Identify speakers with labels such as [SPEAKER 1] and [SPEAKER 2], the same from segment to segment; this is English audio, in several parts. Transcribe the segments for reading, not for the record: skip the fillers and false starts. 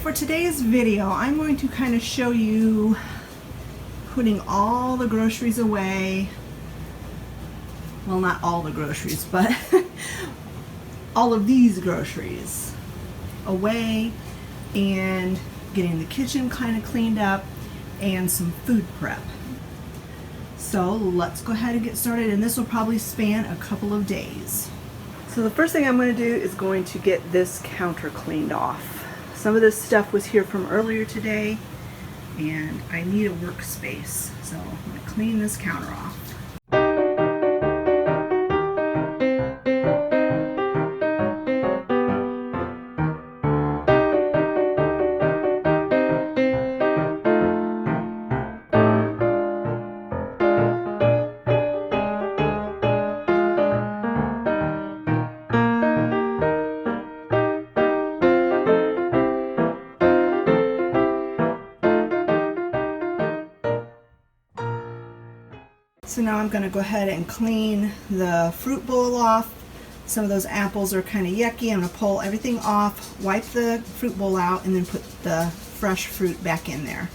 [SPEAKER 1] For today's video, I'm going to kind of show you putting all the groceries away. Well, not all the groceries, but all of these groceries away and getting the kitchen kind of cleaned up and some food prep. So let's go ahead and get started, and this will probably span a couple of days. So the first thing I'm going to do is going to get this counter cleaned off. Some of this stuff was here from earlier today, and I need a workspace, so I'm going to clean this counter off. So now I'm going to go ahead and clean the fruit bowl off. Some of those apples are kind of yucky. I'm going to pull everything off, wipe the fruit bowl out, and then put the fresh fruit back in there.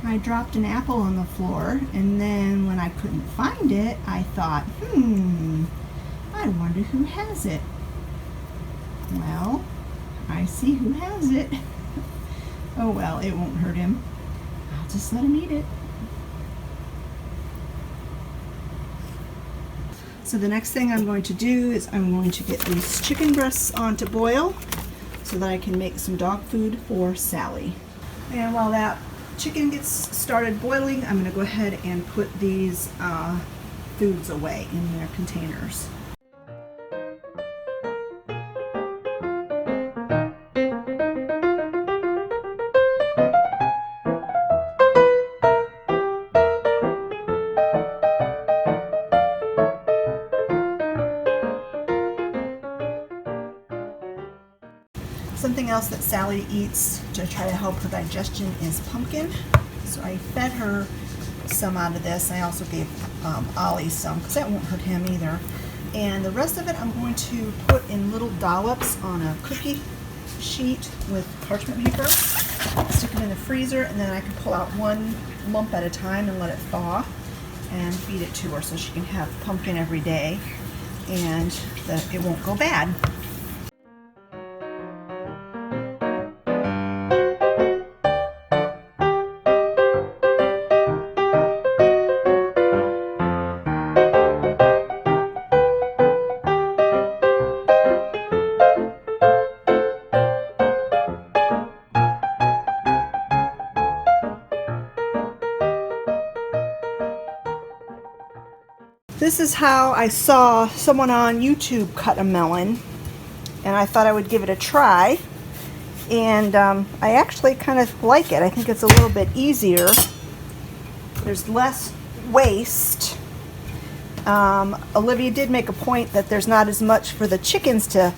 [SPEAKER 1] I dropped an apple on the floor, and then when I couldn't find it, I thought, I wonder who has it. Well, I see who has it. Oh well, it won't hurt him. I'll just let him eat it. So the next thing I'm going to do is I'm going to get these chicken breasts on to boil so that I can make some dog food for Sally. And while that chicken gets started boiling, I'm going to go ahead and put these foods away in their containers. Something else that Sally eats to try to help her digestion is pumpkin. So I fed her some out of this. I also gave Ollie some because that won't hurt him either. And the rest of it I'm going to put in little dollops on a cookie sheet with parchment paper. Stick them in the freezer, and then I can pull out one lump at a time and let it thaw and feed it to her so she can have pumpkin every day and that it won't go bad. This is how I saw someone on YouTube cut a melon, and I thought I would give it a try, and I actually kind of like it. I think it's a little bit easier. There's less waste. Olivia did make a point that there's not as much for the chickens to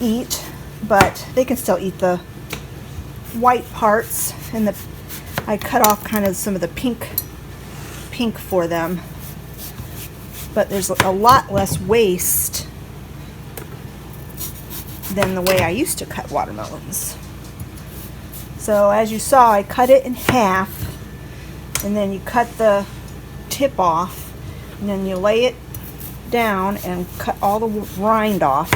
[SPEAKER 1] eat, but they can still eat the white parts, and I cut off kind of some of the pink for them. But there's a lot less waste than the way I used to cut watermelons. So as you saw, I cut it in half, and then you cut the tip off, and then you lay it down and cut all the rind off.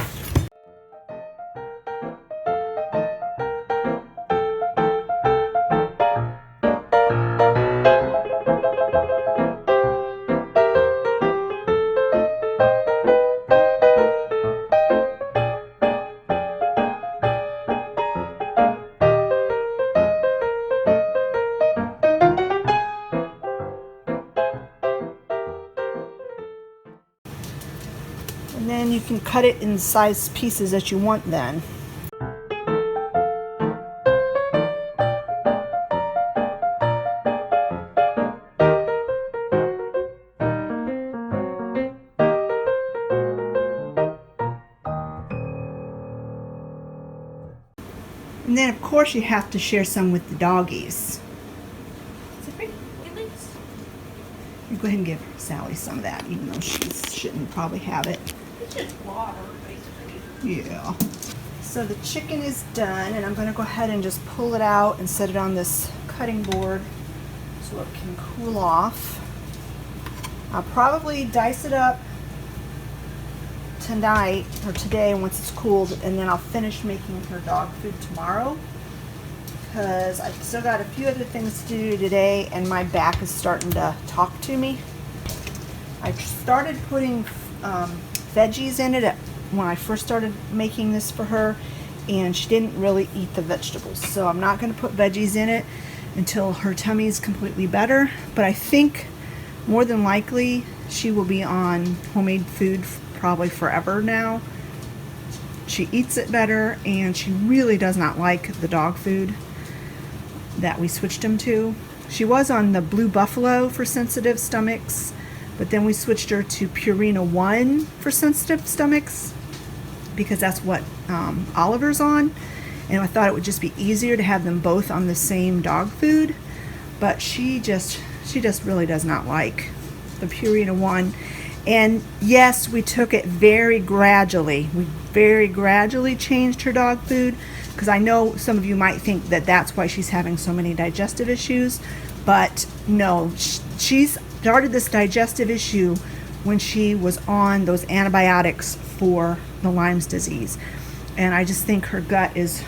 [SPEAKER 1] And then you can cut it in size pieces that you want then. And then of course you have to share some with the doggies. You go ahead and give Sally some of that, even though she shouldn't probably have it.
[SPEAKER 2] It's just water, basically.
[SPEAKER 1] Yeah. So the chicken is done, and I'm going to go ahead and just pull it out and set it on this cutting board so it can cool off. I'll probably dice it up tonight or today once it's cooled, and then I'll finish making her dog food tomorrow, because I've still got a few other things to do today and my back is starting to talk to me. I started putting veggies in it when I first started making this for her, and she didn't really eat the vegetables, so I'm not going to put veggies in it until her tummy is completely better. But I think more than likely she will be on homemade food probably forever now. She eats it better, and she really does not like the dog food that we switched him to. She was on the Blue Buffalo for sensitive stomachs, but then we switched her to Purina 1 for sensitive stomachs because that's what Oliver's on, and I thought it would just be easier to have them both on the same dog food. But she just really does not like the Purina 1. And yes, we took it very gradually. We very gradually changed her dog food, because I know some of you might think that that's why she's having so many digestive issues, but no, she's started this digestive issue when she was on those antibiotics for the Lyme's disease. And I just think her gut is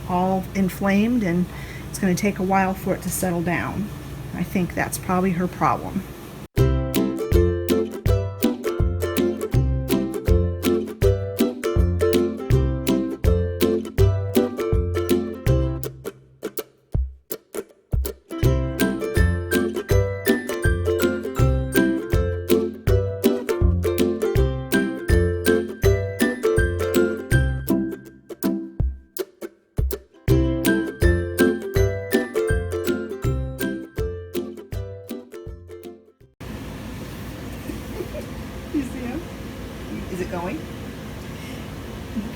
[SPEAKER 1] all inflamed, and it's going to take a while for it to settle down. I think that's probably her problem. You see him? Is it going?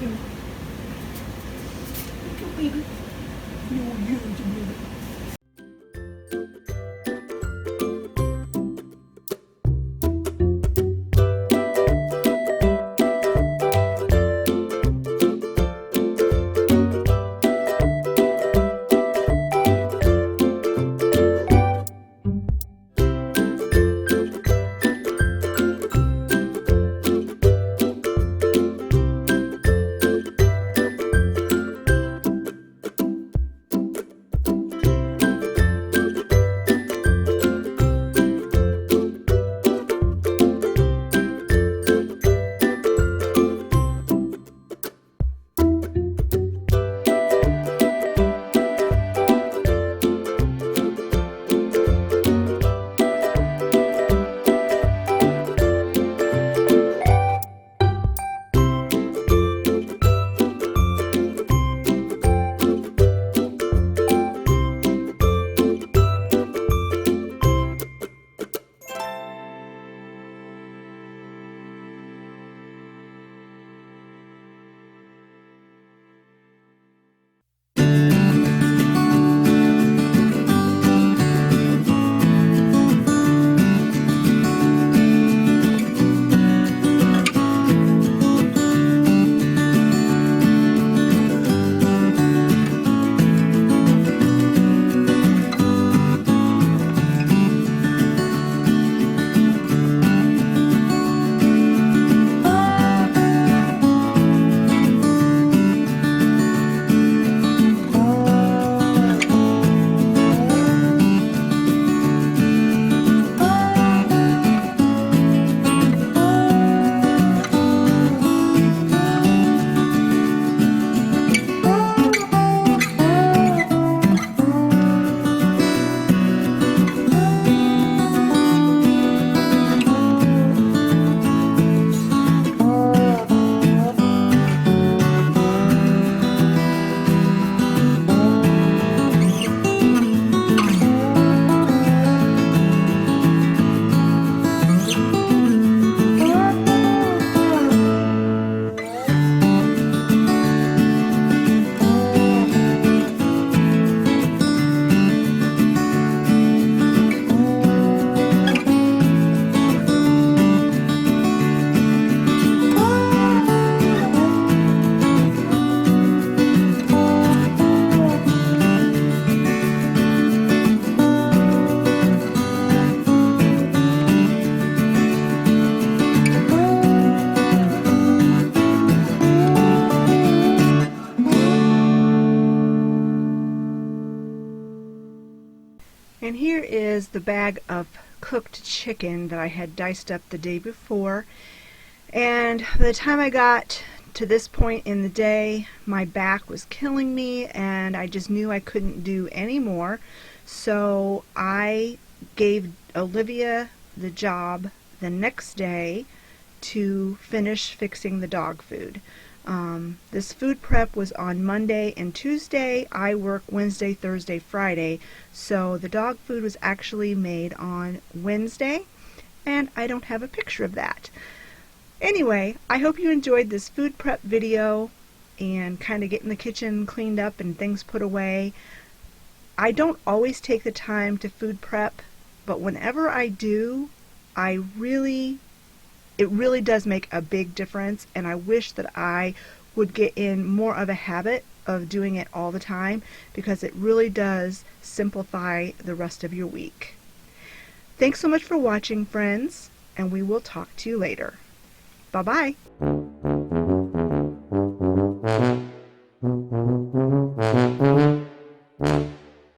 [SPEAKER 1] Go. Go, baby. No, you don't do it. And here is the bag of cooked chicken that I had diced up the day before. And by the time I got to this point in the day, my back was killing me and I just knew I couldn't do any more. So I gave Olivia the job the next day to finish fixing the dog food. This food prep was on Monday and Tuesday. I work Wednesday, Thursday, Friday, so the dog food was actually made on Wednesday, and I don't have a picture of that. Anyway, I hope you enjoyed this food prep video and kind of getting the kitchen cleaned up and things put away. I don't always take the time to food prep, but whenever I do, it really does make a big difference, and I wish that I would get in more of a habit of doing it all the time, because it really does simplify the rest of your week. Thanks so much for watching, friends, and we will talk to you later. Bye-bye.